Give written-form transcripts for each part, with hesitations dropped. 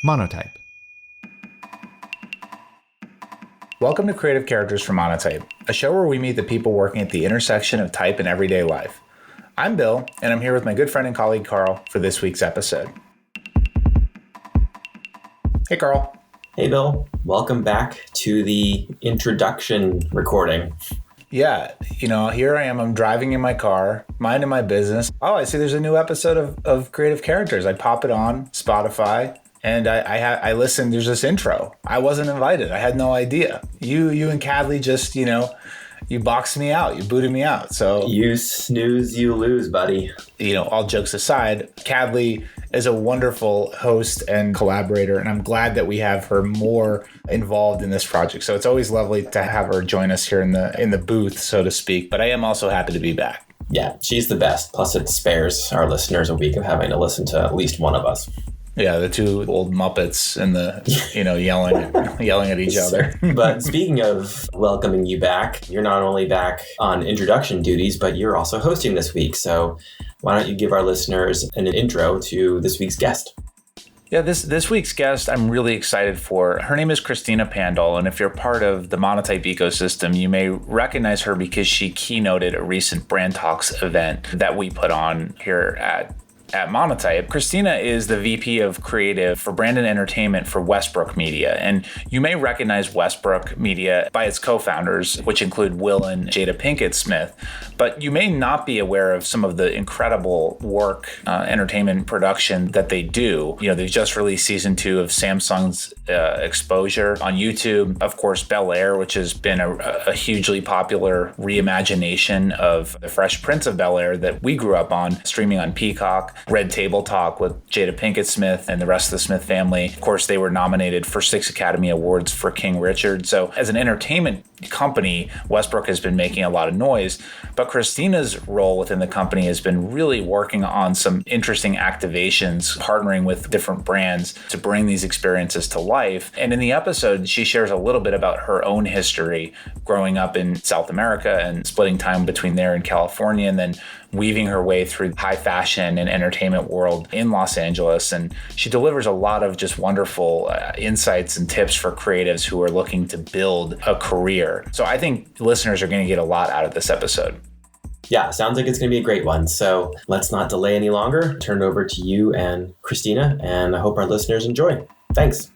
Monotype. Welcome to Creative Characters for Monotype, a show where we meet the people working at the intersection of type and everyday life. I'm Bill, and I'm here with my good friend and colleague Carl for this week's episode. Hey, Carl. Hey, Bill. Welcome back to the introduction recording. Yeah, here I am. I'm driving in my car, minding my business. Oh, I see there's a new episode of Creative Characters. I pop it on Spotify, and I listen. There's this intro. I wasn't invited. I had no idea. You and Cadley just, you boxed me out. You booted me out. So you snooze, you lose, buddy. All jokes aside, Cadley is a wonderful host and collaborator, and I'm glad that we have her more involved in this project. So it's always lovely to have her join us here in the booth, so to speak. But I am also happy to be back. Yeah, she's the best. Plus, it spares our listeners a week of having to listen to at least one of us. Yeah, the two old Muppets and the, yelling at each other. But speaking of welcoming you back, you're not only back on introduction duties, but you're also hosting this week. So why don't you give our listeners an intro to this week's guest? Yeah, this week's guest I'm really excited for. Her name is Cristina Pandol, and if you're part of the Monotype ecosystem, you may recognize her because she keynoted a recent Brand Talks event that we put on here at Monotype. Cristina is the VP of Creative for Brand and Entertainment for Westbrook Media. And you may recognize Westbrook Media by its co-founders, which include Will and Jada Pinkett Smith. But you may not be aware of some of the incredible work, entertainment production that they do. They've just released season 2 of Samsung's Exposure on YouTube. Of course, Bel-Air, which has been a hugely popular reimagination of the Fresh Prince of Bel-Air that we grew up on, streaming on Peacock. Red Table Talk with Jada Pinkett Smith and the rest of the Smith family. Of course, they were nominated for 6 Academy Awards for King Richard. So as an entertainment company, Westbrook has been making a lot of noise, but Cristina's role within the company has been really working on some interesting activations, partnering with different brands to bring these experiences to life. And in the episode, she shares a little bit about her own history growing up in South America and splitting time between there and California, and then weaving her way through high fashion and entertainment world in Los Angeles. And she delivers a lot of just wonderful insights and tips for creatives who are looking to build a career. So I think listeners are going to get a lot out of this episode. Yeah, sounds like it's going to be a great one. So let's not delay any longer. Turn it over to you and Cristina, and I hope our listeners enjoy. Thanks.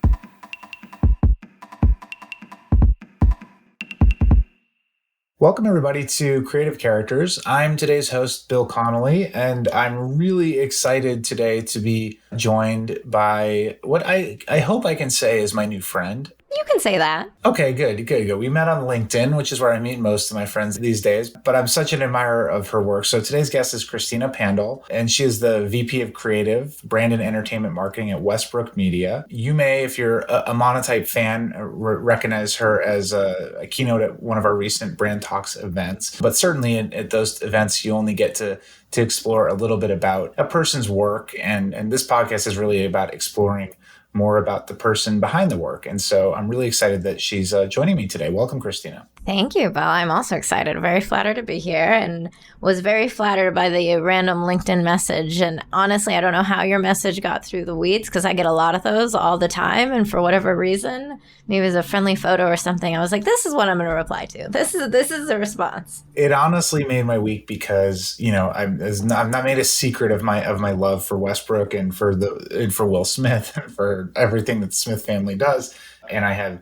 Welcome, everybody, to Creative Characters. I'm today's host, Bill Connolly, and I'm really excited today to be joined by what I hope I can say is my new friend. You can say that. Okay, good. We met on LinkedIn, which is where I meet most of my friends these days, but I'm such an admirer of her work. So today's guest is Cristina Pandol, and she is the VP of Creative, Brand and Entertainment Marketing at Westbrook Media. You may, if you're a Monotype fan, recognize her as a keynote at one of our recent Brand Talks events. But certainly at those events, you only get to explore a little bit about a person's work. And this podcast is really about exploring more about the person behind the work. And so I'm really excited that she's joining me today. Welcome, Cristina. Thank you, Bill. I'm also excited. Very flattered to be here, and was very flattered by the random LinkedIn message. And honestly, I don't know how your message got through the weeds, because I get a lot of those all the time. And for whatever reason, maybe it was a friendly photo or something, I was like, this is what I'm going to reply to. This is the response. It honestly made my week because, I've not made a secret of my love for Westbrook and for Will Smith and for everything that the Smith family does. And I have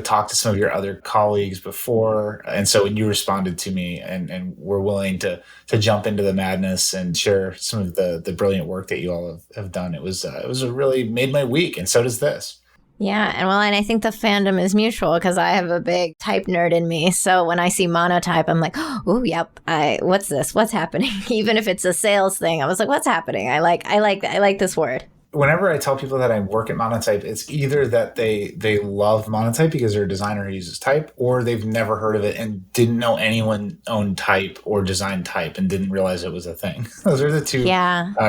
talked to some of your other colleagues before. And so when you responded to me and were willing to jump into the madness and share some of the brilliant work that you all have done, it was really made my week. And so does this. Yeah. And I think the fandom is mutual, because I have a big type nerd in me. So when I see Monotype, I'm like, oh, yep. What's this? What's happening? Even if it's a sales thing, I was like, what's happening? I like this word. Whenever I tell people that I work at Monotype, it's either that they love Monotype because they're a designer who uses type, or they've never heard of it and didn't know anyone owned type or designed type and didn't realize it was a thing. Those are the two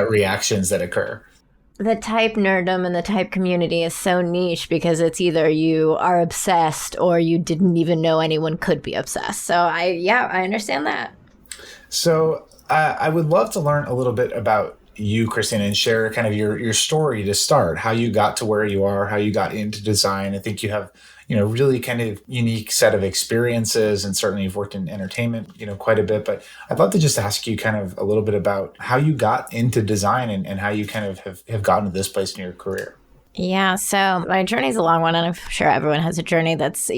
reactions that occur. The type nerddom and the type community is so niche because it's either you are obsessed or you didn't even know anyone could be obsessed. So I understand that. So I would love to learn a little bit about you, Christina, and share kind of your story to start, how you got to where you are, how you got into design. I think you have, really kind of unique set of experiences, and certainly you've worked in entertainment, quite a bit. But I'd love to just ask you kind of a little bit about how you got into design and how you kind of have gotten to this place in your career. Yeah, so my journey's a long one, and I'm sure everyone has a journey that's,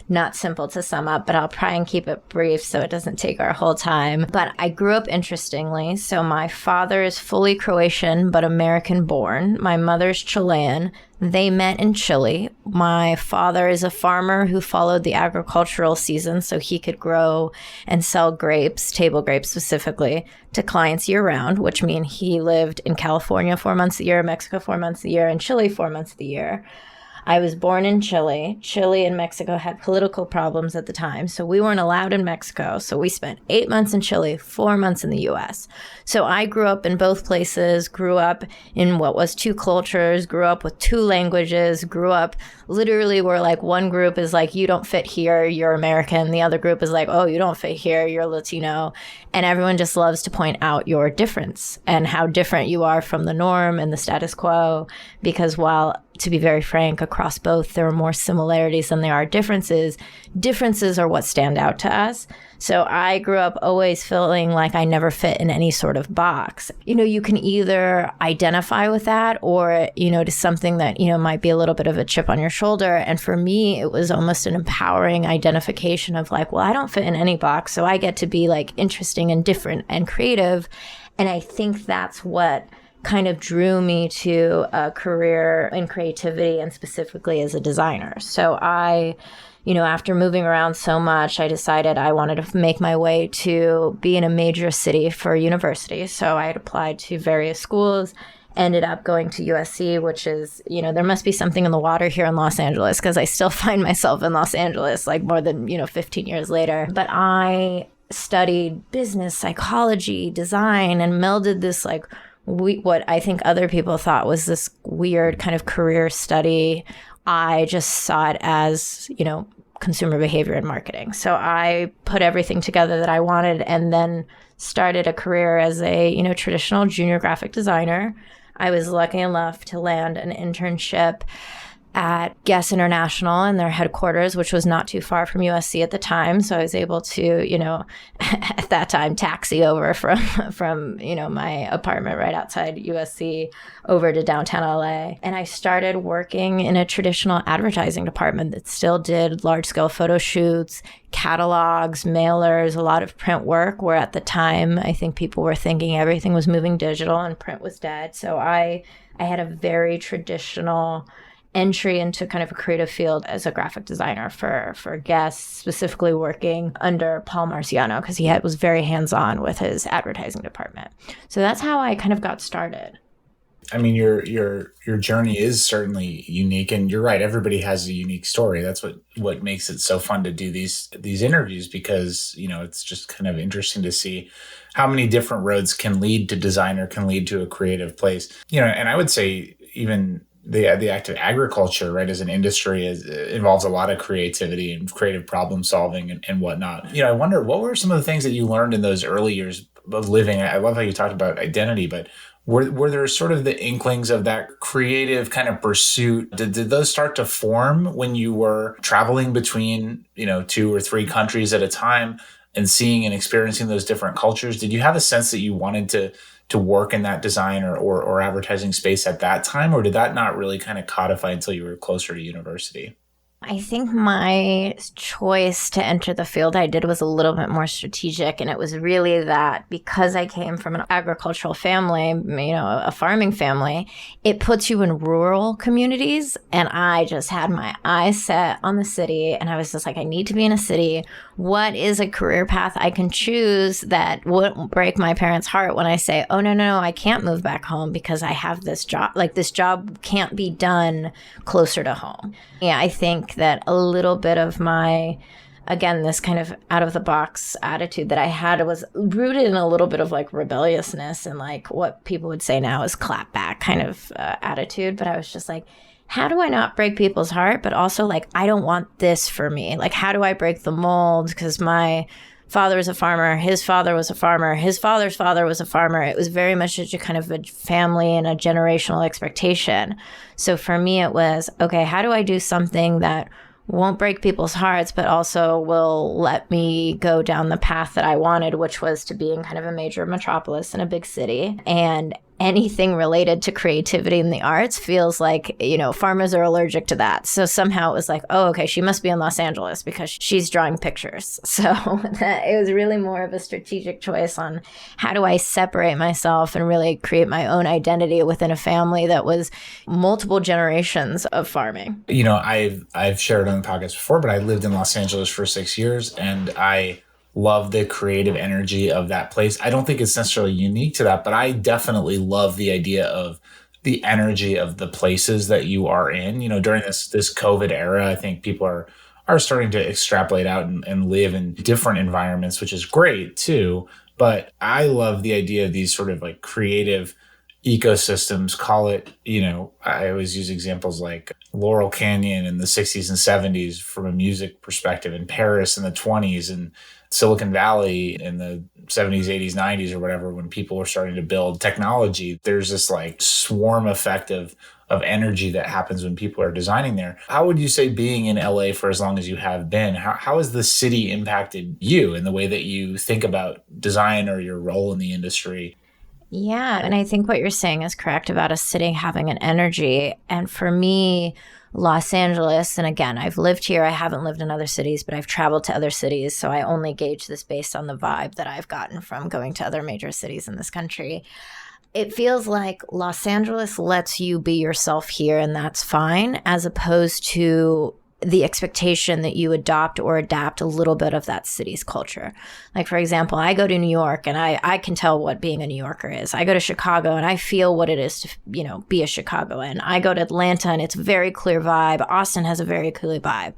not simple to sum up, but I'll try and keep it brief so it doesn't take our whole time. But I grew up interestingly. So my father is fully Croatian, but American born. My mother's Chilean. They met in Chile. My father is a farmer who followed the agricultural season so he could grow and sell grapes, table grapes specifically, to clients year round, which means he lived in California 4 months a year, Mexico 4 months a year, and Chile 4 months of the year. I was born in Chile. Chile and Mexico had political problems at the time, so we weren't allowed in Mexico. So we spent 8 months in Chile, 4 months in the US. So I grew up in both places, grew up in what was 2 cultures, grew up with 2 languages, grew up literally where like one group is like, you don't fit here, you're American. The other group is like, oh, you don't fit here, you're Latino. And everyone just loves to point out your difference and how different you are from the norm and the status quo. Because while, to be very frank, across both, there are more similarities than there are differences. Differences are what stand out to us. So I grew up always feeling like I never fit in any sort of box. You can either identify with that or, to something that, might be a little bit of a chip on your shoulder. And for me, it was almost an empowering identification of like, well, I don't fit in any box. So I get to be like interesting and different and creative. And I think that's what kind of drew me to a career in creativity and specifically as a designer. So after moving around so much, I decided I wanted to make my way to be in a major city for university. So I had applied to various schools, ended up going to USC, which is, there must be something in the water here in Los Angeles because I still find myself in Los Angeles like more than, 15 years later. But I studied business, psychology, design, and melded this like what I think other people thought was this weird kind of career study. I just saw it as, consumer behavior and marketing. So I put everything together that I wanted and then started a career as a, traditional junior graphic designer. I was lucky enough to land an internship at Guess International in their headquarters, which was not too far from USC at the time. So I was able to, at that time, taxi over from my apartment right outside USC over to downtown LA. And I started working in a traditional advertising department that still did large-scale photo shoots, catalogs, mailers, a lot of print work, where at the time, I think people were thinking everything was moving digital and print was dead. So I had a very traditional entry into kind of a creative field as a graphic designer for Guess, specifically working under Paul Marciano because he was very hands-on with his advertising department. So that's how I kind of got started. I mean, your journey is certainly unique, and you're right. Everybody has a unique story. That's what makes it so fun to do these interviews because it's just kind of interesting to see how many different roads can lead to design or can lead to a creative place. And I would say even the act of agriculture, right, as an industry involves a lot of creativity and creative problem solving and whatnot. I wonder what were some of the things that you learned in those early years of living. I love how you talked about identity, but were there sort of the inklings of that creative kind of pursuit? Did those start to form when you were traveling between 2 or 3 countries at a time and seeing and experiencing those different cultures? Did you have a sense that you wanted to work in that design or advertising space at that time, or did that not really kind of codify until you were closer to university? I think my choice to enter the field I did was a little bit more strategic. And it was really that because I came from an agricultural family, a farming family, it puts you in rural communities. And I just had my eyes set on the city. And I was just like, I need to be in a city. What is a career path I can choose that wouldn't break my parents' heart when I say, oh, no, I can't move back home because I have this job. Like this job can't be done closer to home. Yeah, I think that a little bit of my, again, this kind of out of the box attitude that I had was rooted in a little bit of like rebelliousness and like what people would say now is clap back kind of attitude. But I was just like, how do I not break people's heart? But also like, I don't want this for me. Like, how do I break the mold? Because my father was a farmer, his father was a farmer, his father's father was a farmer. It was very much a kind of a family and a generational expectation. So for me, it was, okay, how do I do something that won't break people's hearts, but also will let me go down the path that I wanted, which was to be in kind of a major metropolis in a big city. And anything related to creativity in the arts feels like, farmers are allergic to that. So somehow it was like, oh, okay, she must be in Los Angeles because she's drawing pictures. So it was really more of a strategic choice on how do I separate myself and really create my own identity within a family that was multiple generations of farming. I've shared on the podcast before, but I lived in Los Angeles for 6 years, and I love the creative energy of that place. I don't think it's necessarily unique to that, but I definitely love the idea of the energy of the places that you are in. During this COVID era, I think people are starting to extrapolate out and live in different environments, which is great too. But I love the idea of these sort of like creative ecosystems. Call it, I always use examples like Laurel Canyon in the 60s and 70s from a music perspective, in Paris in the 20s, and Silicon Valley in the 70s, 80s, 90s, or whatever, when people were starting to build technology. There's this like swarm effect of energy that happens when people are designing there. How would you say being in LA for as long as you have been, how has the city impacted you in the way that you think about design or your role in the industry? Yeah, and I think what you're saying is correct about a city having an energy. And for me, Los Angeles, and again, I've lived here. I haven't lived in other cities, but I've traveled to other cities. So I only gauge this based on the vibe that I've gotten from going to other major cities in this country. It feels like Los Angeles lets you be yourself here, and that's fine, as opposed to the expectation that you adopt or adapt a little bit of that city's culture. Like, for example, I go to New York and I can tell what being a New Yorker is. I go to Chicago and I feel what it is to, be a Chicagoan. I go to Atlanta and it's a very clear vibe. Austin has a very clear vibe.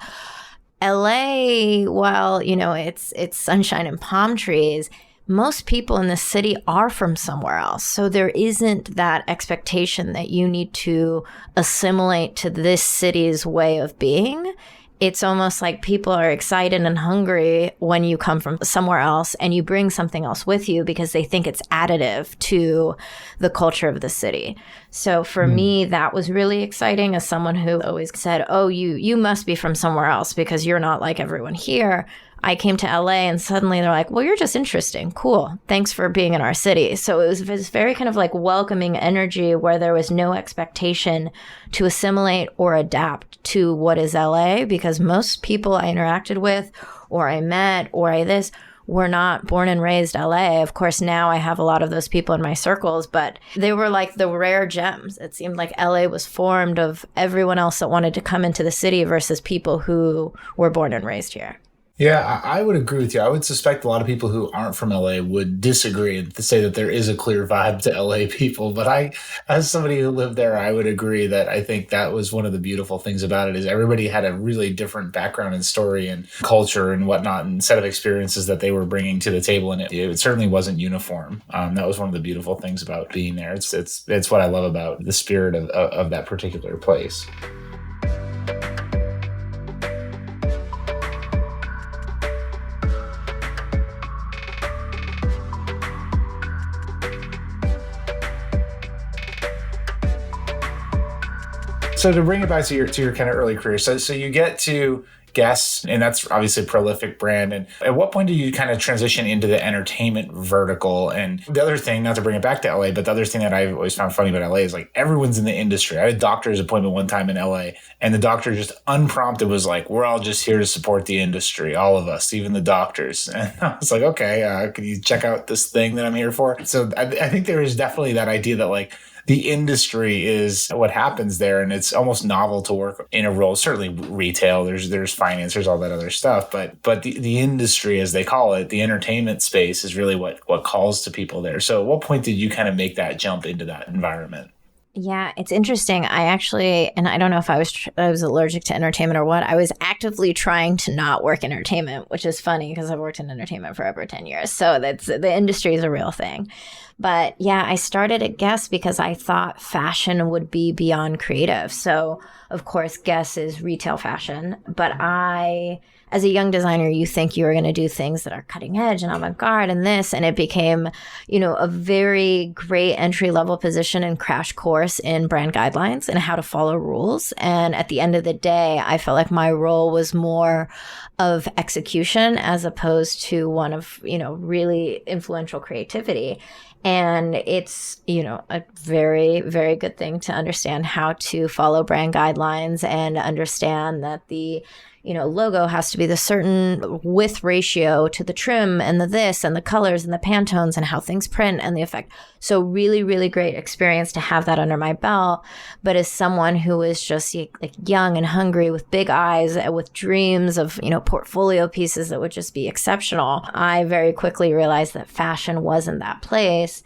LA, while, it's sunshine and palm trees, most people in the city are from somewhere else. So there isn't that expectation that you need to assimilate to this city's way of being. It's almost like people are excited and hungry when you come from somewhere else and you bring something else with you because they think it's additive to the culture of the city. So for me, that was really exciting as someone who always said, oh, you must be from somewhere else because you're not like everyone here. I came to LA and suddenly they're like, well, you're just interesting. Cool. Thanks for being in our city. So it was this very kind of like welcoming energy where there was no expectation to assimilate or adapt to what is LA, because most people I interacted with or I met or were not born and raised LA. Of course, now I have a lot of those people in my circles, but they were like the rare gems. It seemed like LA was formed of everyone else that wanted to come into the city versus people who were born and raised here. Yeah, I would agree with you. I would suspect a lot of people who aren't from LA would disagree and say that there is a clear vibe to LA people. But as somebody who lived there, I would agree that I think that was one of the beautiful things about it is everybody had a really different background and story and culture and whatnot and set of experiences that they were bringing to the table. And it certainly wasn't uniform. That was one of the beautiful things about being there. It's what I love about the spirit of that particular place. So to bring it back to your kind of early career, so you get to Guess, and that's obviously a prolific brand. And at what point do you kind of transition into the entertainment vertical? And the other thing, not to bring it back to LA, but the other thing that I've always found funny about LA is like everyone's in the industry. I had a doctor's appointment one time in LA, and the doctor just unprompted was like, "We're all just here to support the industry, all of us, even the doctors." And I was like, "Okay, can you check out this thing that I'm here for?" So I think there is definitely that idea that like the industry is what happens there, and it's almost novel to work in a role. Certainly retail, there's finance, there's all that other stuff, but the industry, as they call it, the entertainment space is really what calls to people there. So at what point did you kind of make that jump into that environment? Yeah, it's interesting. I actually, and I don't know if I was allergic to entertainment or what, I was actively trying to not work in entertainment, which is funny because I've worked in entertainment for over 10 years. So the industry is a real thing. But yeah, I started at Guess because I thought fashion would be beyond creative. So of course, Guess is retail fashion, but I as a young designer, you think you are going to do things that are cutting edge and avant-garde and this, and it became, a very great entry-level position and crash course in brand guidelines and how to follow rules. And at the end of the day, I felt like my role was more of execution as opposed to one of, really influential creativity. And it's, a very, very good thing to understand how to follow brand guidelines and understand that the, logo has to be the certain width ratio to the trim and the this and the colors and the Pantones and how things print and the effect. So really, really great experience to have that under my belt. But as someone who is just like young and hungry with big eyes, with dreams of, portfolio pieces that would just be exceptional, I very quickly realized that fashion wasn't that place.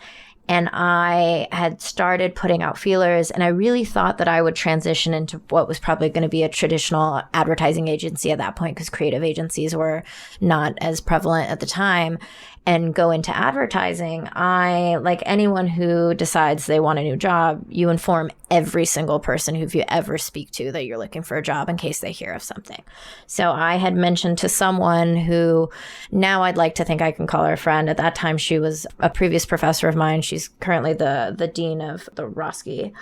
And I had started putting out feelers, and I really thought that I would transition into what was probably going to be a traditional advertising agency at that point, because creative agencies were not as prevalent at the time, and go into advertising. I, like anyone who decides they want a new job, you inform every single person who you ever speak to that you're looking for a job in case they hear of something. So I had mentioned to someone who now I'd like to think I can call her a friend. At that time, she was a previous professor of mine. She's currently the dean of the Roski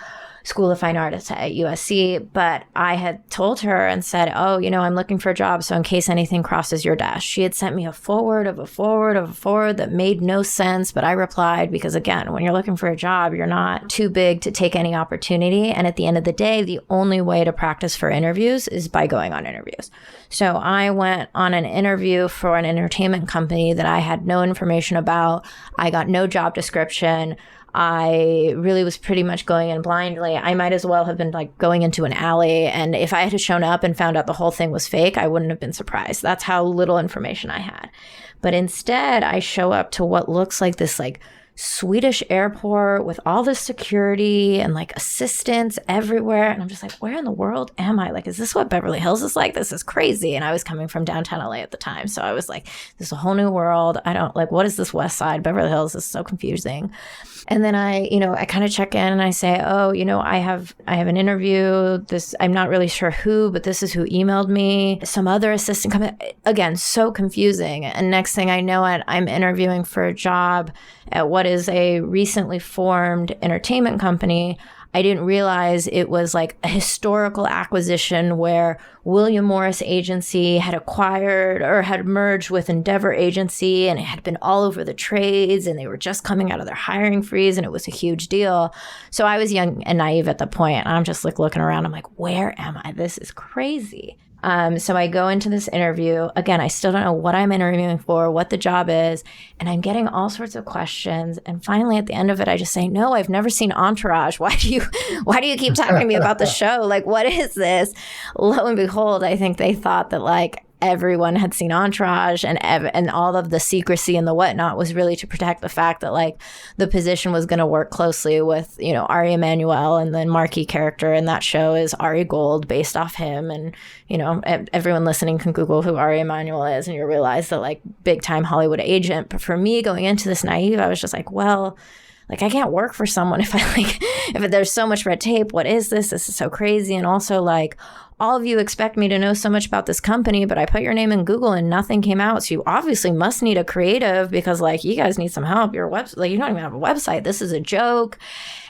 School of Fine Arts at USC, but I had told her and said, I'm looking for a job, so in case anything crosses your desk. She had sent me a forward of a forward of a forward that made no sense, but I replied because, again, when you're looking for a job, you're not too big to take any opportunity, and at the end of the day, the only way to practice for interviews is by going on interviews. So I went on an interview for an entertainment company that I had no information about. I got no job description. I really was pretty much going in blindly. I might as well have been like going into an alley. And if I had shown up and found out the whole thing was fake, I wouldn't have been surprised. That's how little information I had. But instead, I show up to what looks like this like Swedish airport with all this security and like assistants everywhere. And I'm just like, where in the world am I? Like, is this what Beverly Hills is like? This is crazy. And I was coming from downtown LA at the time. So I was like, this is a whole new world. I don't like, what is this West Side? Beverly Hills is so confusing. And then I kind of check in and I say, I have an interview. I'm not really sure who, but this is who emailed me. Some other assistant coming. Again, so confusing. And next thing I know I'm interviewing for a job at what is a recently formed entertainment company. I didn't realize it was like a historical acquisition where William Morris Agency had acquired or had merged with Endeavor Agency, and it had been all over the trades, and they were just coming out of their hiring freeze, and it was a huge deal. So I was young and naive at the point, and I'm just like looking around. I'm like, where am I? This is crazy. So I go into this interview. Again, I still don't know what I'm interviewing for, what the job is, and I'm getting all sorts of questions. And finally, at the end of it, I just say, no, I've never seen Entourage. Why do you keep talking to me about the show? Like, what is this? Lo and behold, I think they thought that like everyone had seen Entourage, and all of the secrecy and the whatnot was really to protect the fact that like the position was going to work closely with, Ari Emanuel, and the marquee character in that show is Ari Gold, based off him. And, everyone listening can Google who Ari Emanuel is, and you'll realize that like big time Hollywood agent. But for me going into this naive, I was just like, well, like I can't work for someone if there's so much red tape. What is this? This is so crazy. And also like, all of you expect me to know so much about this company, but I put your name in Google and nothing came out. So you obviously must need a creative because like you guys need some help. Your website, like you don't even have a website. This is a joke.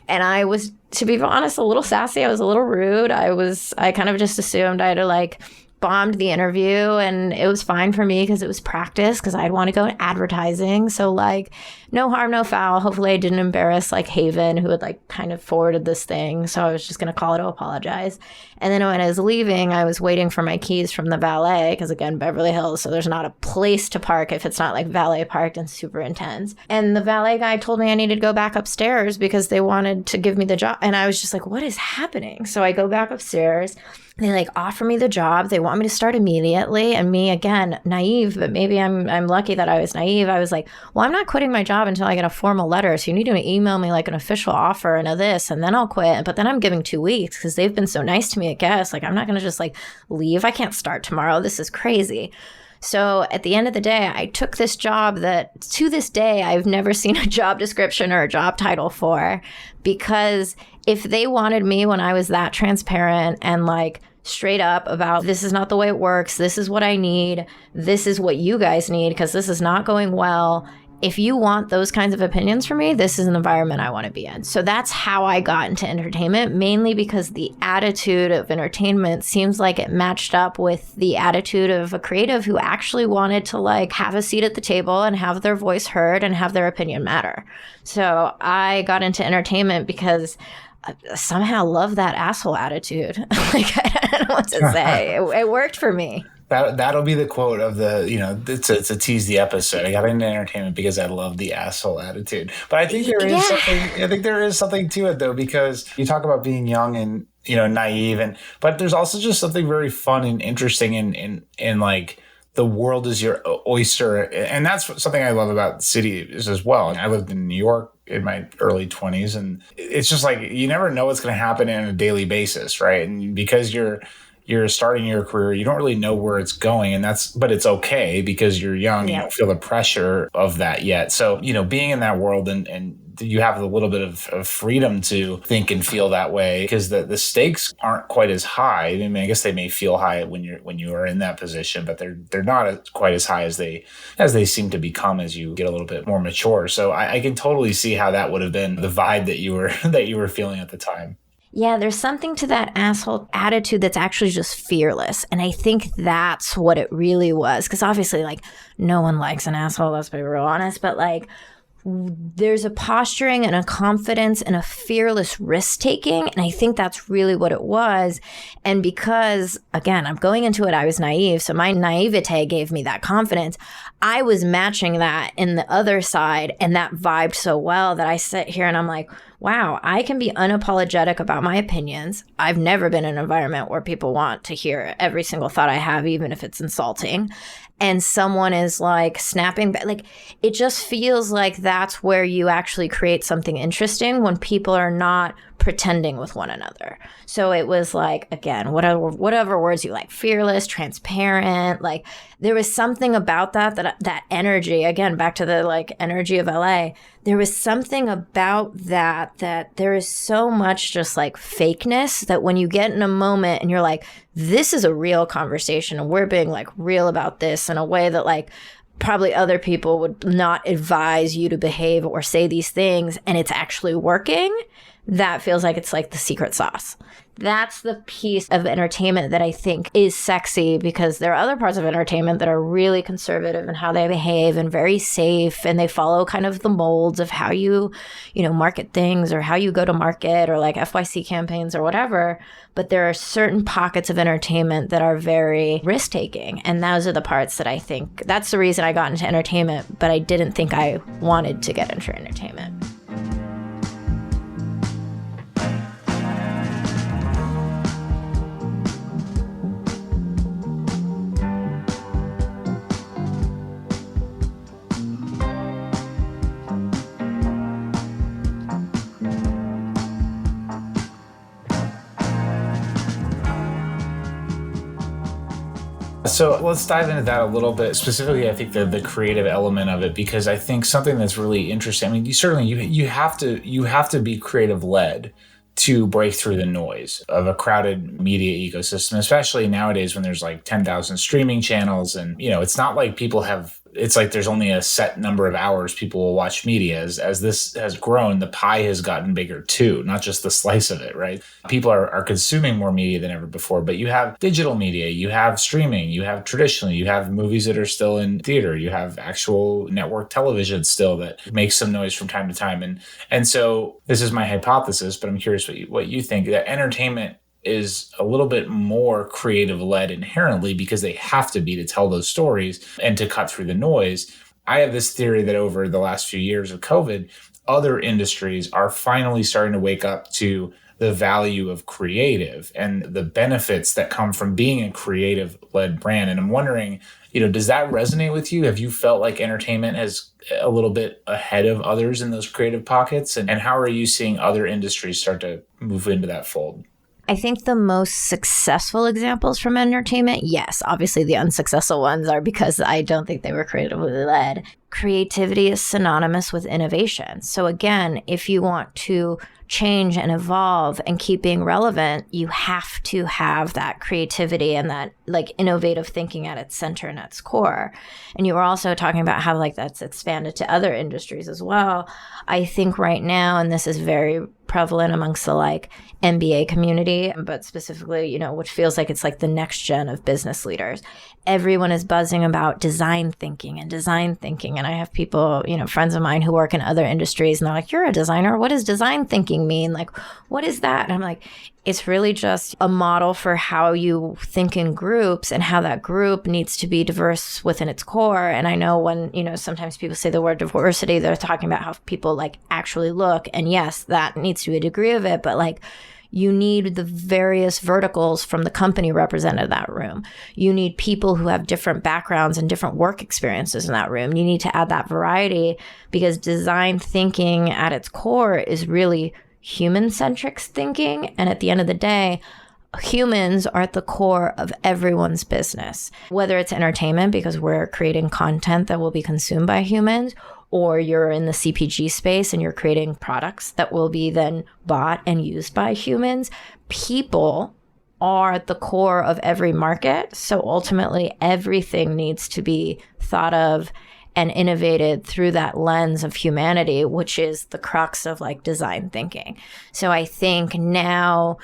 And I was, to be honest, a little sassy. I was a little rude. I kind of just assumed I had to like bombed the interview, and it was fine for me because it was practice because I'd want to go in advertising. So like no harm, no foul. Hopefully I didn't embarrass like Haven, who had like kind of forwarded this thing. So I was just going to call it to apologize. And then when I was leaving, I was waiting for my keys from the valet because again, Beverly Hills. So there's not a place to park if it's not like valet parked and super intense. And the valet guy told me I needed to go back upstairs because they wanted to give me the job. And I was just like, what is happening? So I go back upstairs. They like offer me the job. They want me to start immediately. And me, again, naive, but maybe I'm lucky that I was naive. I was like, well, I'm not quitting my job until I get a formal letter. So you need to email me like an official offer and a this, and then I'll quit. But then I'm giving 2 weeks because they've been so nice to me, I guess. Like, I'm not going to just like leave. I can't start tomorrow. This is crazy. So at the end of the day, I took this job that to this day, I've never seen a job description or a job title for, because if they wanted me when I was that transparent and like straight up about this is not the way it works. This is what I need. This is what you guys need because this is not going well. If you want those kinds of opinions from me, this is an environment I want to be in. So that's how I got into entertainment, mainly because the attitude of entertainment seems like it matched up with the attitude of a creative who actually wanted to like have a seat at the table and have their voice heard and have their opinion matter. So I got into entertainment because I somehow love that asshole attitude. Like, I don't know what to say. It worked for me. That'll be the quote of the, it's a tease the episode. I got into entertainment because I love the asshole attitude. But I think there is something to it though, because you talk about being young and, naive but there's also just something very fun and interesting in like the world is your oyster. And that's something I love about cities as well. I lived in New York in my early 20s, and it's just like, you never know what's going to happen on a daily basis. Right. And because you're starting your career, you don't really know where it's going, but it's okay because you're young. You don't feel the pressure of that yet. So, being in that world and you have a little bit of freedom to think and feel that way because the stakes aren't quite as high. I mean, I guess they may feel high when you are in that position, but they're not quite as high as they seem to become as you get a little bit more mature. So I can totally see how that would have been the vibe that you were feeling at the time. Yeah, there's something to that asshole attitude that's actually just fearless. And I think that's what it really was. Because obviously, like, no one likes an asshole, let's be real honest. But, like, there's a posturing and a confidence and a fearless risk-taking. And I think that's really what it was. And because, again, I'm going into it, I was naive. So my naivete gave me that confidence. I was matching that in the other side. And that vibed so well that I sit here and I'm like, wow, I can be unapologetic about my opinions. I've never been in an environment where people want to hear every single thought I have, even if it's insulting. And someone is like snapping back. Like, it just feels like that's where you actually create something interesting when people are not pretending with one another. So it was like, again, whatever words you like, fearless, transparent, like there was something about that energy, again, back to the like energy of LA. There was something about that there is so much just like fakeness that when you get in a moment and you're like, this is a real conversation and we're being like real about this in a way that like probably other people would not advise you to behave or say these things, and it's actually working. That feels like it's like the secret sauce. That's the piece of entertainment that I think is sexy, because there are other parts of entertainment that are really conservative in how they behave and very safe, and they follow kind of the molds of how you market things or how you go to market or like FYC campaigns or whatever. But there are certain pockets of entertainment that are very risk-taking, and those are the parts that I think, that's the reason I got into entertainment, but I didn't think I wanted to get into entertainment. So let's dive into that a little bit. Specifically, I think the creative element of it, because I think something that's really interesting. I mean, you have to be creative led to break through the noise of a crowded media ecosystem, especially nowadays when there's like 10,000 streaming channels, and it's not like it's like there's only a set number of hours people will watch media. As this has grown, the pie has gotten bigger too, not just the slice of it, right? People are consuming more media than ever before, but you have digital media, you have streaming, you have traditionally, you have movies that are still in theater, you have actual network television still that makes some noise from time to time. And so this is my hypothesis, but I'm curious what you think, that entertainment is a little bit more creative led inherently because they have to be to tell those stories and to cut through the noise. I have this theory that over the last few years of COVID, other industries are finally starting to wake up to the value of creative and the benefits that come from being a creative led brand. And I'm wondering, does that resonate with you? Have you felt like entertainment is a little bit ahead of others in those creative pockets? And how are you seeing other industries start to move into that fold? I think the most successful examples from entertainment, yes, obviously the unsuccessful ones are because I don't think they were creatively led. Creativity is synonymous with innovation. So again, if you want to change and evolve and keep being relevant, you have to have that creativity and that like innovative thinking at its center and at its core. And you were also talking about how like that's expanded to other industries as well. I think right now, and this is very prevalent amongst the like MBA community, but specifically, you know, which feels like it's like the next gen of business leaders. Everyone is buzzing about design thinking. And I have people, you know, friends of mine who work in other industries and they're like, you're a designer. What does design thinking mean? Like, what is that? And I'm like, it's really just a model for how you think in groups and how that group needs to be diverse within its core. And I know when, you know, sometimes people say the word diversity, they're talking about how people like actually look. And yes, that needs to be a degree of it, but like, you need the various verticals from the company represented in that room. You need people who have different backgrounds and different work experiences in that room. You need to add that variety because design thinking at its core is really human-centric thinking. And at the end of the day, humans are at the core of everyone's business, whether it's entertainment because we're creating content that will be consumed by humans, or you're in the CPG space and you're creating products that will be then bought and used by humans. People are at the core of every market. So ultimately, everything needs to be thought of and innovated through that lens of humanity, which is the crux of like design thinking. So I think now,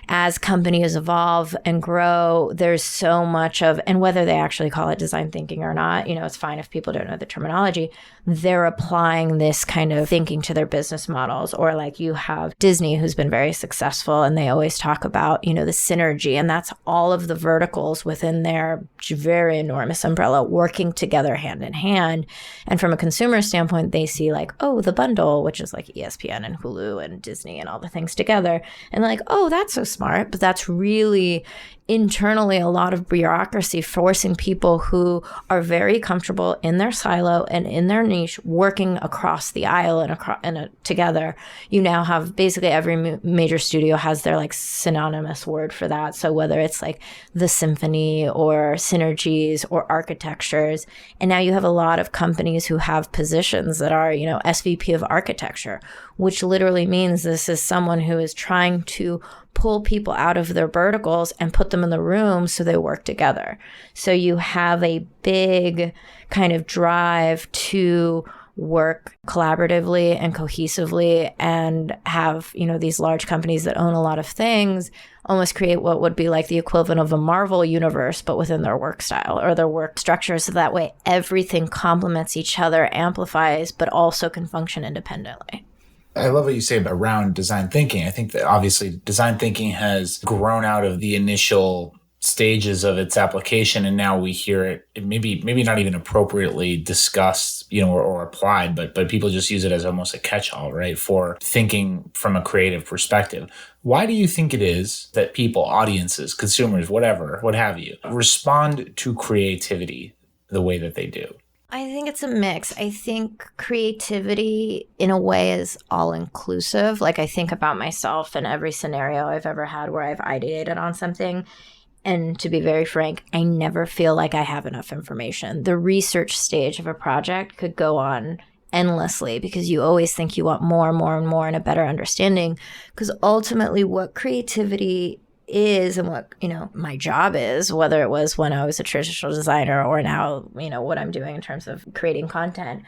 as companies evolve and grow, there's so much of, and whether they actually call it design thinking or not, you know, it's fine if people don't know the terminology, they're applying this kind of thinking to their business models. Or like you have Disney, who's been very successful, and they always talk about, you know, the synergy, and that's all of the verticals within their very enormous umbrella working together hand in hand. And from a consumer standpoint, they see like, oh, the bundle, which is like ESPN and Hulu and Disney and all the things together. And like, oh, that's so smart. But that's really internally a lot of bureaucracy forcing people who are very comfortable in their silo and in their niche working across the aisle and together. You now have basically every major studio has their like synonymous word for that. So whether it's like the symphony or synergies or architectures, and now you have a lot of companies who have positions that are, you know, SVP of architecture, which literally means this is someone who is trying to pull people out of their verticals and put them in the room so they work together. So you have a big kind of drive to work collaboratively and cohesively and have, you know, these large companies that own a lot of things almost create what would be like the equivalent of a Marvel universe, but within their work style or their work structure. So that way everything complements each other, amplifies, but also can function independently. I love what you say around design thinking. I think that obviously design thinking has grown out of the initial stages of its application, and now we hear it maybe not even appropriately discussed, you know, or applied, but people just use it as almost a catch-all, right, for thinking from a creative perspective. Why do you think it is that people, audiences, consumers, whatever, what have you, respond to creativity the way that they do? I think it's a mix. I think creativity in a way is all inclusive. Like I think about myself in every scenario I've ever had where I've ideated on something. And to be very frank, I never feel like I have enough information. The research stage of a project could go on endlessly because you always think you want more and more and more and a better understanding. Because ultimately what creativity is and what, you know, my job is, whether it was when I was a traditional designer or now, you know, what I'm doing in terms of creating content,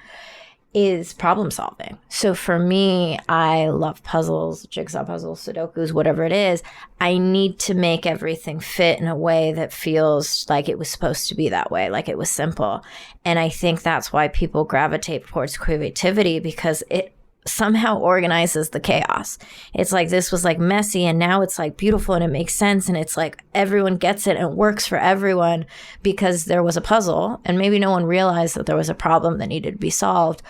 is problem solving. So for me, I love puzzles, jigsaw puzzles, Sudokus, whatever it is. I need to make everything fit in a way that feels like it was supposed to be that way, like it was simple. And I think that's why people gravitate towards creativity, because it somehow organizes the chaos. It's like this was like messy and now it's like beautiful and it makes sense and it's like everyone gets it and it works for everyone because there was a puzzle and maybe no one realized that there was a problem that needed to be solved,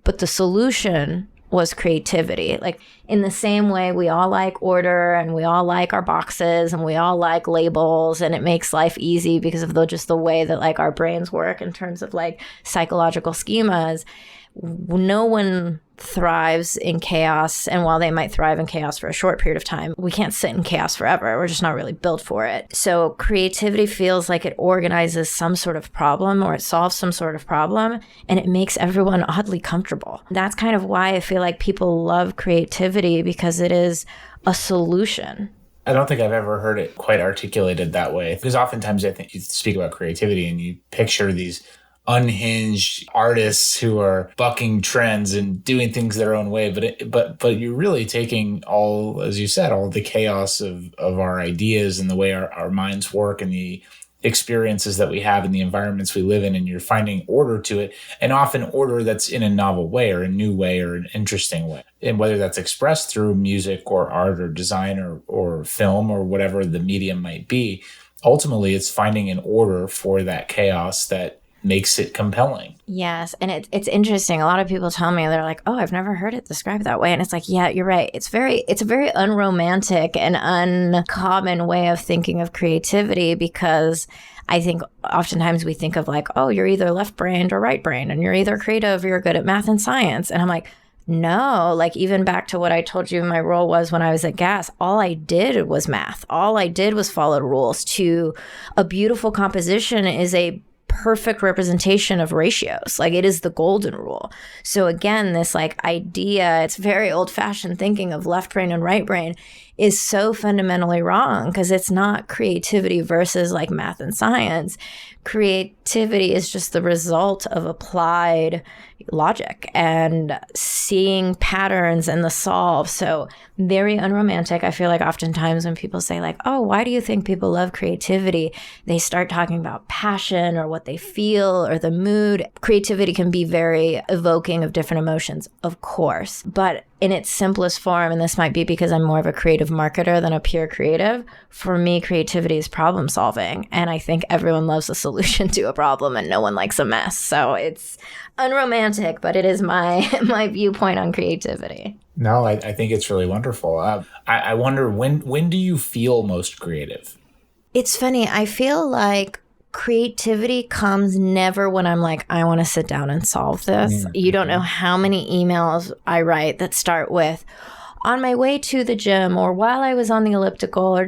but the solution was creativity. Like in the same way we all like order and we all like our boxes and we all like labels and it makes life easy because of just the way that like our brains work in terms of like psychological schemas. no one thrives in chaos. And while they might thrive in chaos for a short period of time, we can't sit in chaos forever. We're just not really built for it. So creativity feels like it organizes some sort of problem, or it solves some sort of problem, and it makes everyone oddly comfortable. That's kind of why I feel like people love creativity, because it is a solution. I don't think I've ever heard it quite articulated that way, because oftentimes I think you speak about creativity and you picture these unhinged artists who are bucking trends and doing things their own way. But you're really taking all, as you said, all the chaos of our ideas and the way our minds work and the experiences that we have in the environments we live in, and you're finding order to it, and often order that's in a novel way or a new way or an interesting way. And whether that's expressed through music or art or design or film or whatever the medium might be, ultimately it's finding an order for that chaos that makes it compelling. Yes. And it's interesting. A lot of people tell me, they're like, oh, I've never heard it described that way. And it's like, yeah, you're right. It's a very unromantic and uncommon way of thinking of creativity, because I think oftentimes we think of like, oh, you're either left-brained or right-brained, and you're either creative or you're good at math and science. And I'm like, no, like even back to what I told you my role was when I was at Gas, all I did was math. All I did was follow rules. To a beautiful composition is a perfect representation of ratios. Like, it is the golden rule. So again, this like idea, it's very old fashioned thinking of left brain and right brain, is so fundamentally wrong, because it's not creativity versus like math and science. Creativity is just the result of applied logic and seeing patterns and the solve. So very unromantic. I feel like oftentimes when people say like, oh, why do you think people love creativity? They start talking about passion or what they feel or the mood. Creativity can be very evoking of different emotions, of course, but in its simplest form, and this might be because I'm more of a creative marketer than a pure creative, for me, creativity is problem solving. And I think everyone loves a solution to a problem and no one likes a mess. So it's unromantic, but it is my viewpoint on creativity. No, I think it's really wonderful. I wonder, when do you feel most creative? It's funny. I feel like creativity comes never when I'm like, I want to sit down and solve this. You don't know how many emails I write that start with, on my way to the gym, or while I was on the elliptical, or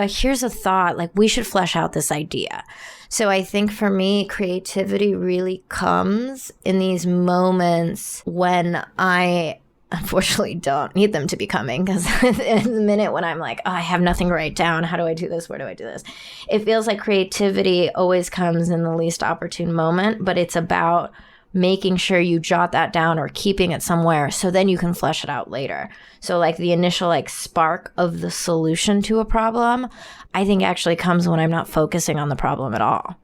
here's a thought, like we should flesh out this idea. So I think for me, creativity really comes in these moments when I unfortunately don't need them to be coming, because in the minute when I'm like, oh, I have nothing to write down, how do I do this? Where do I do this? It feels like creativity always comes in the least opportune moment, but it's about making sure you jot that down or keeping it somewhere so then you can flesh it out later. So like the initial like spark of the solution to a problem, I think actually comes when I'm not focusing on the problem at all.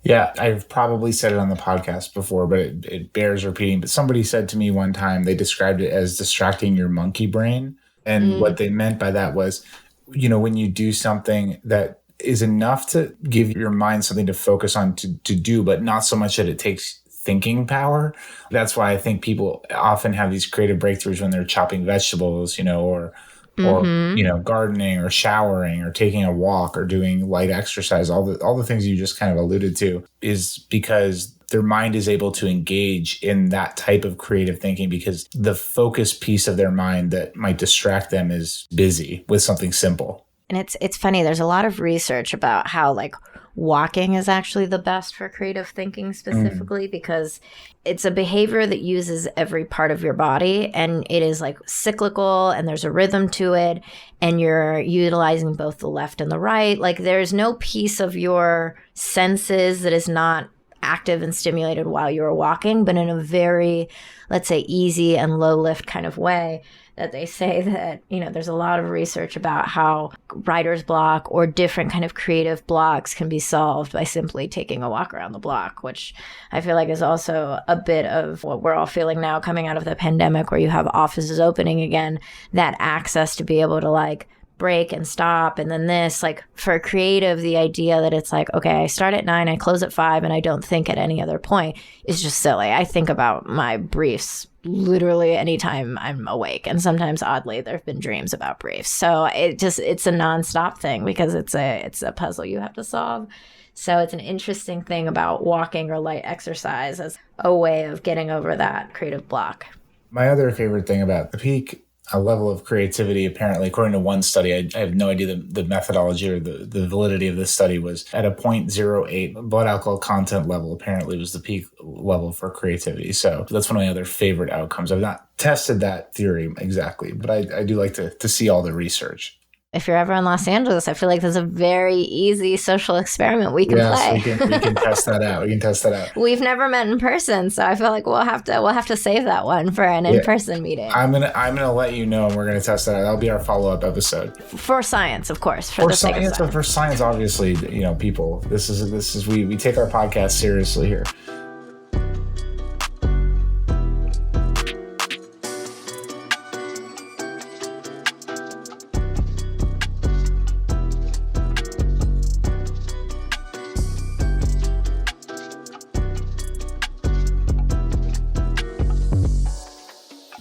Yeah, I've probably said it on the podcast before, but it bears repeating. But somebody said to me one time, they described it as distracting your monkey brain. And what they meant by that was, when you do something that is enough to give your mind something to focus on to do, but not so much that it takes thinking power. That's why I think people often have these creative breakthroughs when they're chopping vegetables, or gardening or showering or taking a walk or doing light exercise. All the things you just kind of alluded to is because their mind is able to engage in that type of creative thinking, because the focus piece of their mind that might distract them is busy with something simple. And it's funny. There's a lot of research about how like walking is actually the best for creative thinking specifically, because it's a behavior that uses every part of your body, and it is like cyclical, and there's a rhythm to it, and you're utilizing both the left and the right. Like there's no piece of your senses that is not active and stimulated while you're walking, but in a very, let's say, easy and low lift kind of way. That they say that, there's a lot of research about how writer's block or different kind of creative blocks can be solved by simply taking a walk around the block, which I feel like is also a bit of what we're all feeling now coming out of the pandemic, where you have offices opening again, that access to be able to like break and stop and then this. Like for a creative, the idea that it's like, okay, I start at 9, I close at 5, and I don't think at any other point is just silly. I think about my briefs literally anytime I'm awake. And sometimes oddly, there have been dreams about briefs. So it's a nonstop thing because it's a puzzle you have to solve. So it's an interesting thing about walking or light exercise as a way of getting over that creative block. My other favorite thing about the peak level of creativity, apparently, according to one study, I have no idea the methodology or the validity of this study, was at a 0.08 blood alcohol content level, apparently was the peak level for creativity. So that's one of my other favorite outcomes. I've not tested that theory exactly, but I do like to see all the research. If you're ever in Los Angeles, I feel like there's a very easy social experiment we can play. We can test that out. We've never met in person, so I feel like we'll have to save that one for an in-person meeting. I'm gonna let you know, and we're gonna test that out. That'll be our follow-up episode. For science, of course. For science, obviously, people. This is we take our podcast seriously here.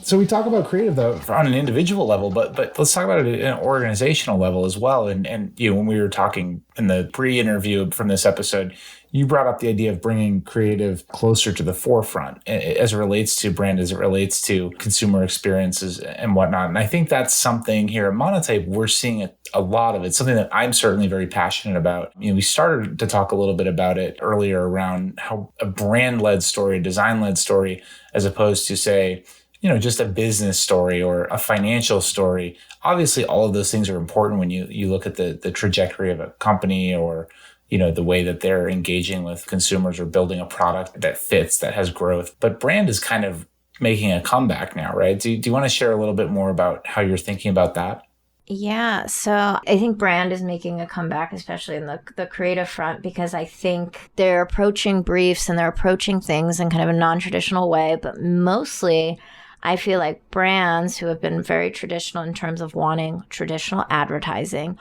So we talk about creative though on an individual level, but let's talk about it at an organizational level as well. And when we were talking in the pre-interview from this episode, you brought up the idea of bringing creative closer to the forefront as it relates to brand, as it relates to consumer experiences and whatnot. And I think that's something here at Monotype, we're seeing a lot of it, something that I'm certainly very passionate about. We started to talk a little bit about it earlier around how a brand-led story, a design-led story, as opposed to say, just a business story or a financial story. Obviously, all of those things are important when you look at the trajectory of a company or, the way that they're engaging with consumers or building a product that fits, that has growth. But brand is kind of making a comeback now, right? Do you want to share a little bit more about how you're thinking about that? Yeah, so I think brand is making a comeback, especially in the creative front, because I think they're approaching briefs and they're approaching things in kind of a non-traditional way, but mostly I feel like brands who have been very traditional in terms of wanting traditional advertising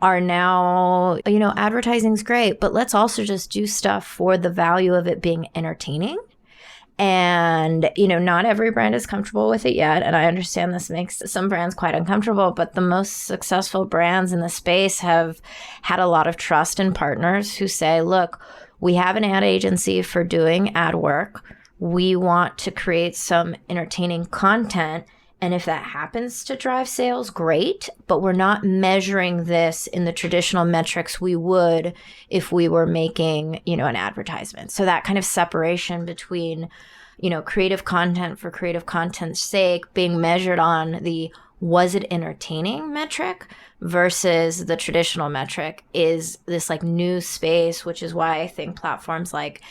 are now, advertising's great, but let's also just do stuff for the value of it being entertaining. And, not every brand is comfortable with it yet. And I understand this makes some brands quite uncomfortable, but the most successful brands in the space have had a lot of trust in partners who say, look, we have an ad agency for doing ad work. We want to create some entertaining content. And if that happens to drive sales, great. But we're not measuring this in the traditional metrics we would if we were making, an advertisement. So that kind of separation between, creative content for creative content's sake being measured on the was it entertaining metric versus the traditional metric is this like new space, which is why I think platforms like,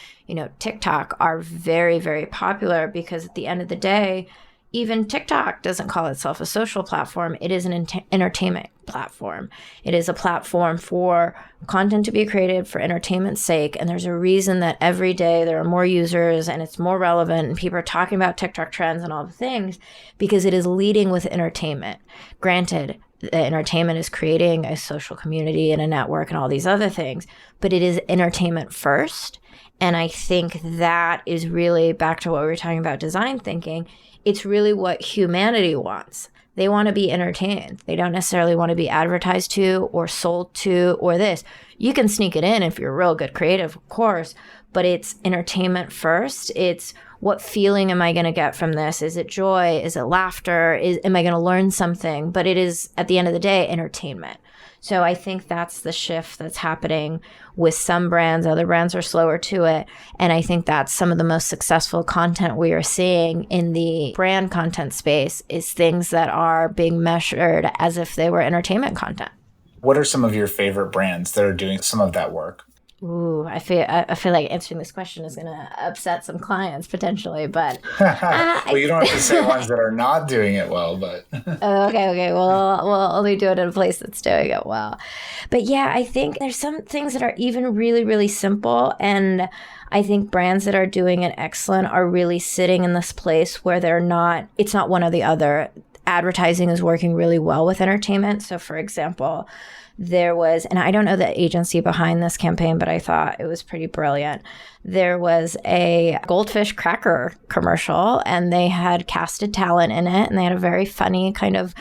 TikTok are very, very popular, because at the end of the day, even TikTok doesn't call itself a social platform. It is an entertainment platform. It is a platform for content to be created for entertainment's sake. And there's a reason that every day there are more users and it's more relevant and people are talking about TikTok trends and all the things, because it is leading with entertainment. Granted, the entertainment is creating a social community and a network and all these other things, but it is entertainment first. And I think that is really back to what we were talking about design thinking. It's really what humanity wants. They want to be entertained. They don't necessarily want to be advertised to or sold to or this. You can sneak it in if you're real good creative, of course, but it's entertainment first. It's what feeling am I going to get from this? Is it joy? Is it laughter? Am I going to learn something? But it is, at the end of the day, entertainment. So I think that's the shift that's happening with some brands. Other brands are slower to it. And I think that's some of the most successful content we are seeing in the brand content space is things that are being measured as if they were entertainment content. What are some of your favorite brands that are doing some of that work? Ooh, I feel like answering this question is going to upset some clients potentially, but well, you don't have to say ones that are not doing it well, but okay. Well, we'll only do it in a place that's doing it well. But yeah, I think there's some things that are even really, really simple, and I think brands that are doing it excellent are really sitting in this place where it's not one or the other. advertising is working really well with entertainment. So for example, there was, and I don't know the agency behind this campaign, but I thought it was pretty brilliant. There was a goldfish cracker commercial, and they had casted talent in it, and they had a very funny kind of,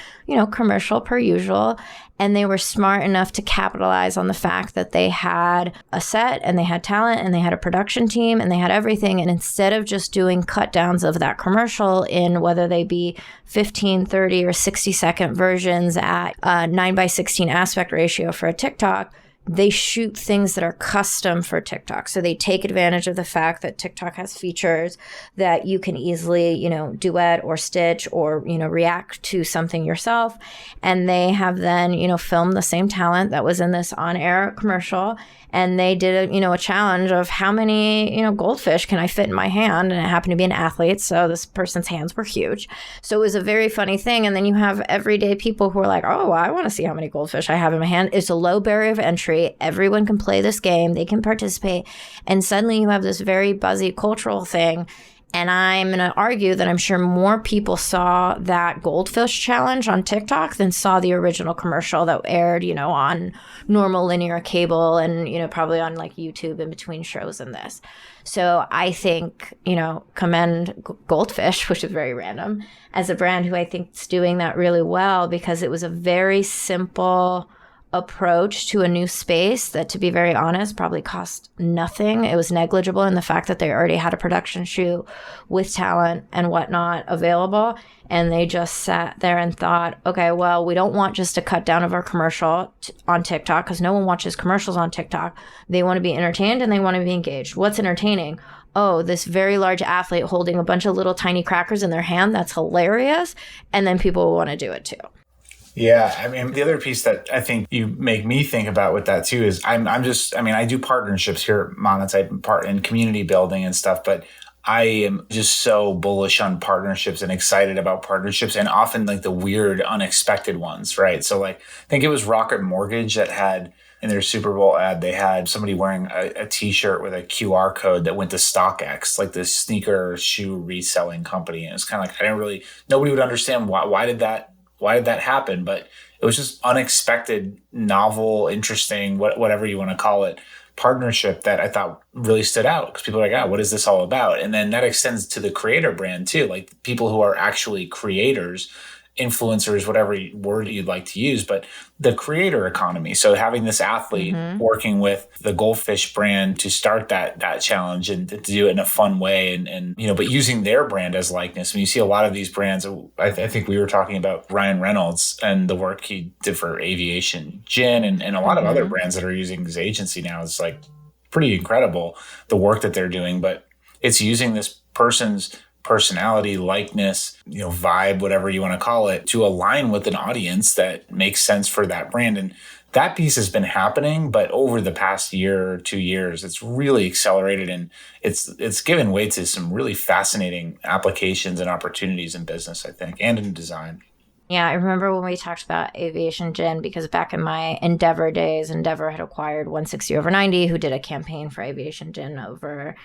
commercial per usual. And they were smart enough to capitalize on the fact that they had a set and they had talent and they had a production team and they had everything. And instead of just doing cut downs of that commercial in whether they be 15, 30, or 60-second versions at a 9:16 aspect ratio for a TikTok, they shoot things that are custom for TikTok. So they take advantage of the fact that TikTok has features that you can easily, duet or stitch or, react to something yourself. And they have then, filmed the same talent that was in this on-air commercial. And they did a challenge of how many, goldfish can I fit in my hand? And it happened to be an athlete. So this person's hands were huge. So it was a very funny thing. And then you have everyday people who are like, oh, I want to see how many goldfish I have in my hand. It's a low barrier of entry. Everyone can play this game. They can participate. And suddenly you have this very buzzy cultural thing. And I'm going to argue that I'm sure more people saw that goldfish challenge on TikTok than saw the original commercial that aired, on normal linear cable and, probably on like YouTube in between shows and this. So I think, commend Goldfish, which is very random, as a brand who I think is doing that really well because it was a very simple approach to a new space that, to be very honest, probably cost nothing. It was negligible in the fact that they already had a production shoot with talent and whatnot available. And they just sat there and thought, okay, well, we don't want just a cut down of our commercial on TikTok because no one watches commercials on TikTok. They want to be entertained and they want to be engaged. What's entertaining? Oh, this very large athlete holding a bunch of little tiny crackers in their hand. That's hilarious. And then people will want to do it too. Yeah, I mean, the other piece that I think you make me think about with that too is I do partnerships here at Monotype, part in community building and stuff, but I am just so bullish on partnerships and excited about partnerships and often like the weird, unexpected ones, right? So like, I think it was Rocket Mortgage that had in their Super Bowl ad, they had somebody wearing a t-shirt with a QR code that went to StockX, like this sneaker shoe reselling company. And it's kind of like, nobody would understand why did that happen? But it was just unexpected, novel, interesting, whatever you want to call it, partnership that I thought really stood out because people are like, what is this all about? And then that extends to the creator brand too, like people who are actually creators, influencers, whatever word you'd like to use, but the creator economy. So having this athlete working with the Goldfish brand to start that challenge and to do it in a fun way and but using their brand as likeness. I mean, you see a lot of these brands. I think we were talking about Ryan Reynolds and the work he did for Aviation Gin and a lot of other brands that are using his agency now. It's like pretty incredible the work that they're doing, but it's using this person's personality, likeness, vibe, whatever you want to call it, to align with an audience that makes sense for that brand. And that piece has been happening, but over the past year or 2 years, it's really accelerated and it's given way to some really fascinating applications and opportunities in business, I think, and in design. Yeah, I remember when we talked about Aviation Gin, because back in my Endeavor days, Endeavor had acquired 160/90, who did a campaign for Aviation Gin over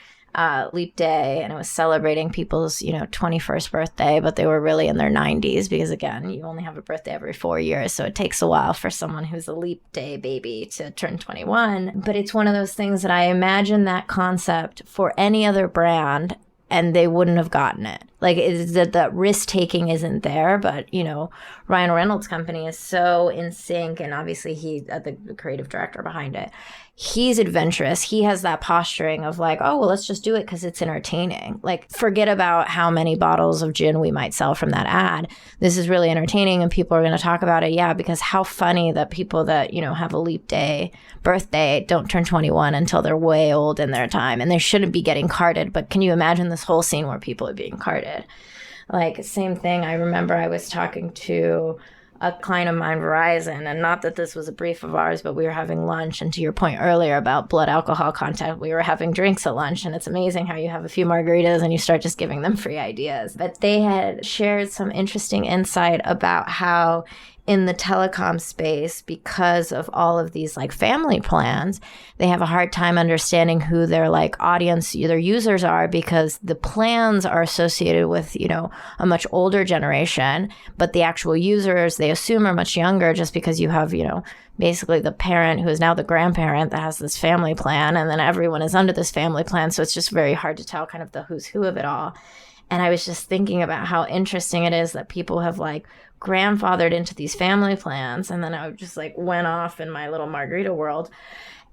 Leap Day, and it was celebrating people's 21st birthday, but they were really in their 90s because, again, you only have a birthday every 4 years, so it takes a while for someone who's a Leap Day baby to turn 21. But it's one of those things that I imagine that concept for any other brand and they wouldn't have gotten it. Like, it's that risk taking isn't there, but Ryan Reynolds' company is so in sync, and obviously he's the creative director behind it. He's adventurous. He has that posturing of like, oh, well, let's just do it because it's entertaining. Like, forget about how many bottles of gin we might sell from that ad. This is really entertaining and people are going to talk about it. Yeah, because how funny that people that, have a Leap Day birthday don't turn 21 until they're way old in their time. And they shouldn't be getting carded. But can you imagine this whole scene where people are being carded? Like, same thing. I remember I was talking to a client of mine, Verizon, and not that this was a brief of ours, but we were having lunch. And to your point earlier about blood alcohol content, we were having drinks at lunch, and it's amazing how you have a few margaritas and you start just giving them free ideas. But they had shared some interesting insight about how in the telecom space, because of all of these like family plans, they have a hard time understanding who their like audience, their users are, because the plans are associated with, a much older generation, but the actual users they assume are much younger, just because you have, basically the parent who is now the grandparent that has this family plan, and then everyone is under this family plan. So it's just very hard to tell kind of the who's who of it all. And I was just thinking about how interesting it is that people have like grandfathered into these family plans. And then I just like went off in my little margarita world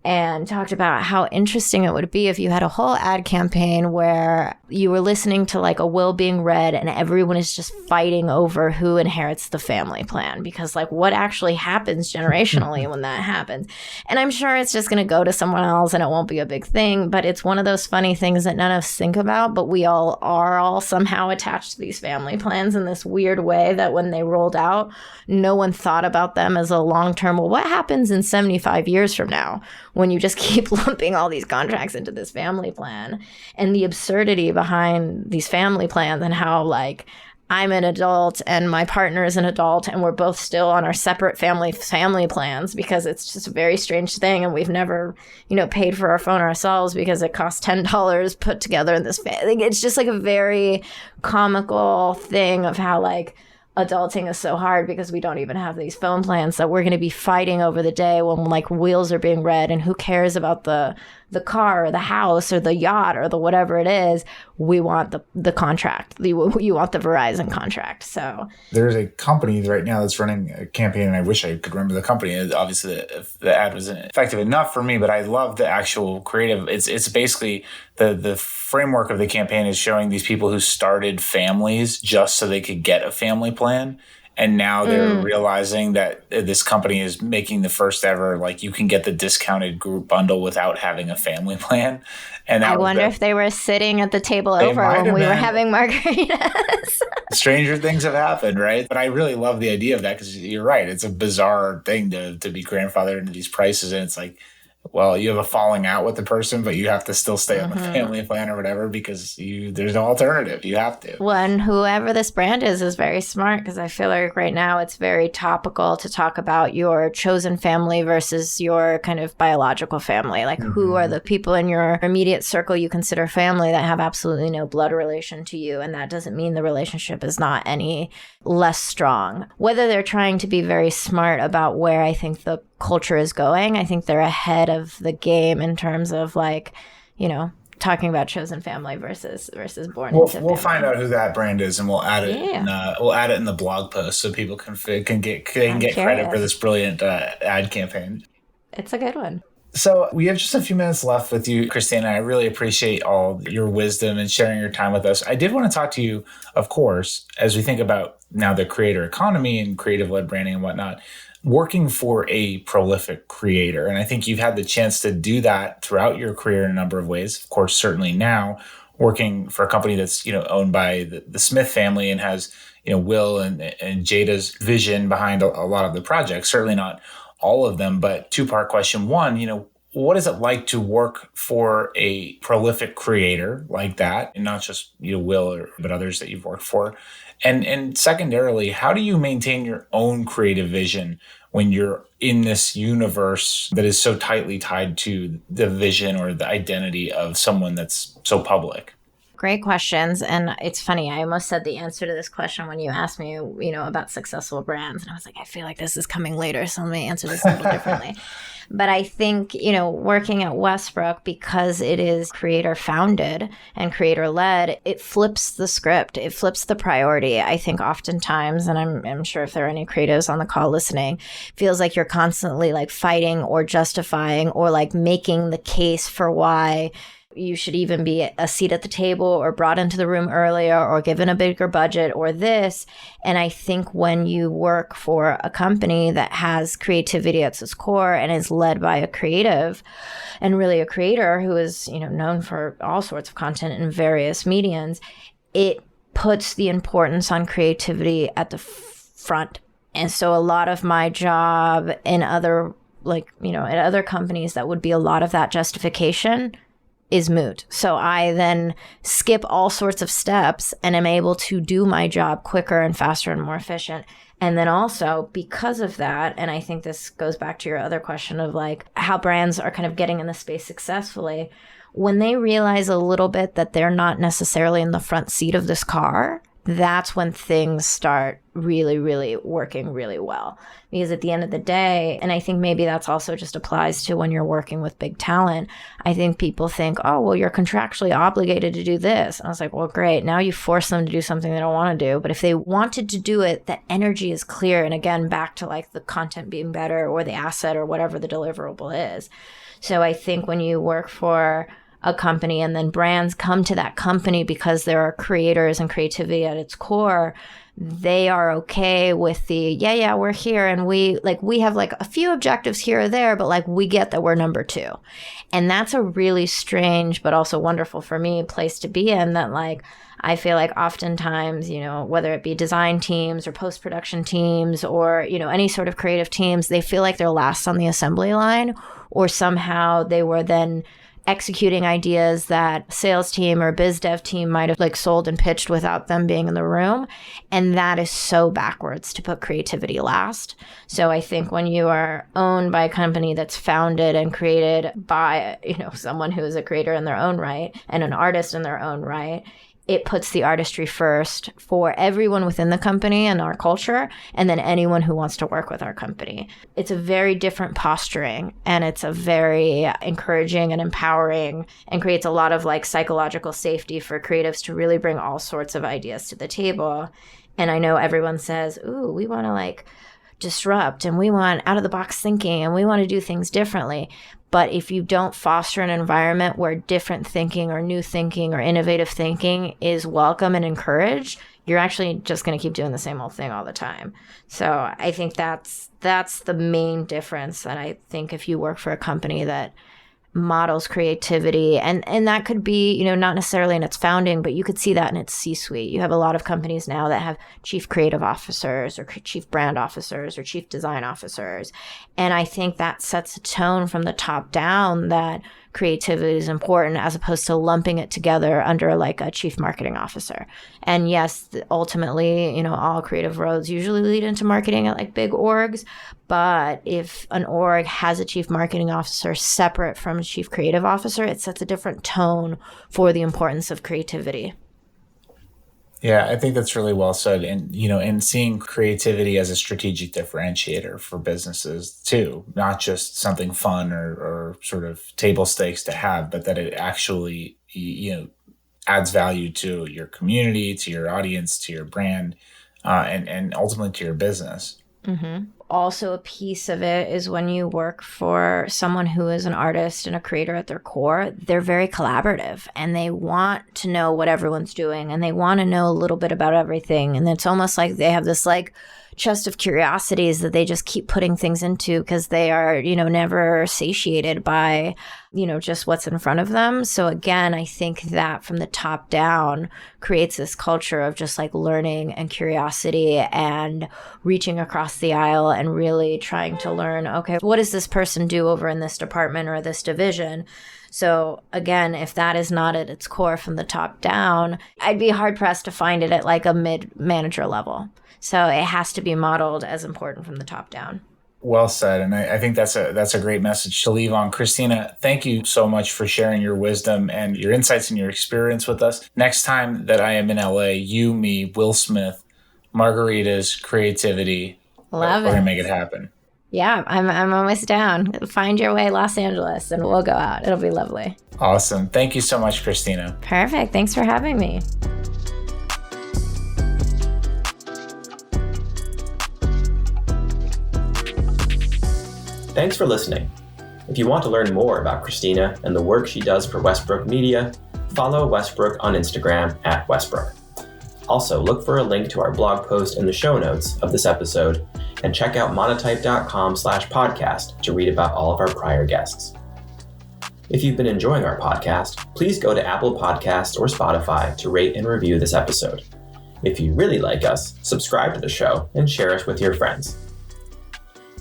and talked about how interesting it would be if you had a whole ad campaign where you were listening to like a will being read and everyone is just fighting over who inherits the family plan, because like what actually happens generationally when that happens. And I'm sure it's just going to go to someone else and it won't be a big thing, but it's one of those funny things that none of us think about, but we all are somehow attached to these family plans in this weird way that when they rolled out, no one thought about them as a long-term, well, what happens in 75 years from now when you just keep lumping all these contracts into this family plan, and the absurdity behind these family plans, and how like I'm an adult and my partner is an adult and we're both still on our separate family plans, because it's just a very strange thing, and we've never paid for our phone ourselves because it costs $10 put together in this it's just like a very comical thing of how like adulting is so hard because we don't even have these phone plans that we're going to be fighting over the day when like wheels are being read, and who cares about the car or the house or the yacht or the whatever it is. We want the contract. You want the Verizon contract. So there's a company right now that's running a campaign, and I wish I could remember the company. Obviously, the ad wasn't effective enough for me, but I love the actual creative. It's basically the framework of the campaign is showing these people who started families just so they could get a family plan. And now they're realizing that this company is making the first ever, like you can get the discounted group bundle without having a family plan. And I wonder if they were sitting at the table over when we were having margaritas. Stranger things have happened, right? But I really love the idea of that, because you're right. It's a bizarre thing to be grandfathered into these prices. And it's like, well, you have a falling out with the person, but you have to still stay on the family plan or whatever, because there's no alternative. You have to. Well, and whoever this brand is very smart, because I feel like right now it's very topical to talk about your chosen family versus your kind of biological family. Like who are the people in your immediate circle you consider family that have absolutely no blood relation to you. And that doesn't mean the relationship is not any less strong. Whether they're trying to be very smart about where I think the culture is going, I think they're ahead of the game in terms of like, talking about chosen family versus born into family. We'll find out who that brand is, and we'll add it. We'll add it in the blog post so people can get credit for this brilliant ad campaign. It's a good one. So we have just a few minutes left with you, Cristina. I really appreciate all your wisdom and sharing your time with us. I did want to talk to you, of course, as we think about now the creator economy and creative-led branding and whatnot, working for a prolific creator. And I think you've had the chance to do that throughout your career in a number of ways. Of course, certainly now working for a company that's, owned by the Smith family and has, Will and Jada's vision behind a lot of the projects. Certainly not all of them, but two-part question. One, what is it like to work for a prolific creator like that, and not just Will but others that you've worked for? And secondarily, how do you maintain your own creative vision when you're in this universe that is so tightly tied to the vision or the identity of someone that's so public? Great questions. And it's funny, I almost said the answer to this question when you asked me, about successful brands. And I was like, I feel like this is coming later, so let me answer this a little differently. But I think, working at Westbrook, because it is creator founded and creator led, it flips the script. It flips the priority. I think oftentimes, and I'm sure if there are any creatives on the call listening, feels like you're constantly like fighting or justifying or like making the case for why you should even be a seat at the table or brought into the room earlier or given a bigger budget or this. And I think when you work for a company that has creativity at its core and is led by a creative and really a creator who is, known for all sorts of content in various mediums, it puts the importance on creativity at the front. And so a lot of my job in other, at other companies that would be a lot of that justification is moot. So I then skip all sorts of steps and am able to do my job quicker and faster and more efficient. And then also because of that, and I think this goes back to your other question of like how brands are kind of getting in the space successfully, when they realize a little bit that they're not necessarily in the front seat of this car, that's when things start really, really working really well. Because at the end of the day, and I think maybe that's also just applies to when you're working with big talent, I think people think, oh, well, you're contractually obligated to do this. And I was like, well, great. Now you force them to do something they don't want to do. But if they wanted to do it, the energy is clear. And again, back to like the content being better or the asset or whatever the deliverable is. So I think when you work for a company and then brands come to that company because there are creators and creativity at its core, they are okay with the, yeah, we're here and we have like a few objectives here or there, but like we get that we're number two. And that's a really strange, but also wonderful for me place to be in, that like, I feel like oftentimes, whether it be design teams or post-production teams or, any sort of creative teams, they feel like they're last on the assembly line, or somehow they were then executing ideas that sales team or biz dev team might have like sold and pitched without them being in the room. And that is so backwards to put creativity last. So I think when you are owned by a company that's founded and created by, someone who is a creator in their own right and an artist in their own right, it puts the artistry first for everyone within the company and our culture, and then anyone who wants to work with our company. It's a very different posturing, and it's a very encouraging and empowering, and creates a lot of like psychological safety for creatives to really bring all sorts of ideas to the table. And I know everyone says, ooh, we want to like disrupt and we want out of the box thinking and we want to do things differently. But if you don't foster an environment where different thinking or new thinking or innovative thinking is welcome and encouraged, you're actually just going to keep doing the same old thing all the time. So I think that's the main difference. That I think if you work for a company that models creativity, and that could be, not necessarily in its founding, but you could see that in its C-suite. You have a lot of companies now that have chief creative officers or chief brand officers or chief design officers. And I think that sets a tone from the top down that creativity is important, as opposed to lumping it together under like a chief marketing officer. And yes, ultimately, all creative roads usually lead into marketing at like big orgs. But if an org has a chief marketing officer separate from a chief creative officer, it sets a different tone for the importance of creativity. Yeah, I think that's really well said. And seeing creativity as a strategic differentiator for businesses too, not just something fun or sort of table stakes to have, but that it actually, adds value to your community, to your audience, to your brand, and ultimately to your business. Mm-hmm. Also, a piece of it is when you work for someone who is an artist and a creator at their core, they're very collaborative and they want to know what everyone's doing and they want to know a little bit about everything. And it's almost like they have this like chest of curiosities that they just keep putting things into because they are, never satiated by, just what's in front of them. So again, I think that from the top down creates this culture of just like learning and curiosity and reaching across the aisle and really trying to learn, okay, what does this person do over in this department or this division? So again, if that is not at its core from the top down, I'd be hard pressed to find it at like a mid-manager level. So it has to be modeled as important from the top down. Well said. And I think that's a great message to leave on. Christina, thank you so much for sharing your wisdom and your insights and your experience with us. Next time that I am in LA, you, me, Will Smith, margaritas, creativity. Love it. We're going to make it happen. Yeah, I'm almost down. Find your way, Los Angeles, and we'll go out. It'll be lovely. Awesome. Thank you so much, Christina. Perfect. Thanks for having me. Thanks for listening. If you want to learn more about Cristina and the work she does for Westbrook Media, follow Westbrook on Instagram @Westbrook. Also, look for a link to our blog post in the show notes of this episode, and check out monotype.com/podcast to read about all of our prior guests. If you've been enjoying our podcast, please go to Apple Podcasts or Spotify to rate and review this episode. If you really like us, subscribe to the show and share us with your friends.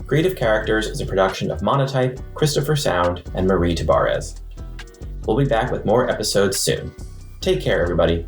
Creative Characters is a production of Monotype, Christopher Sound, and Marie Tabarez. We'll be back with more episodes soon. Take care, everybody.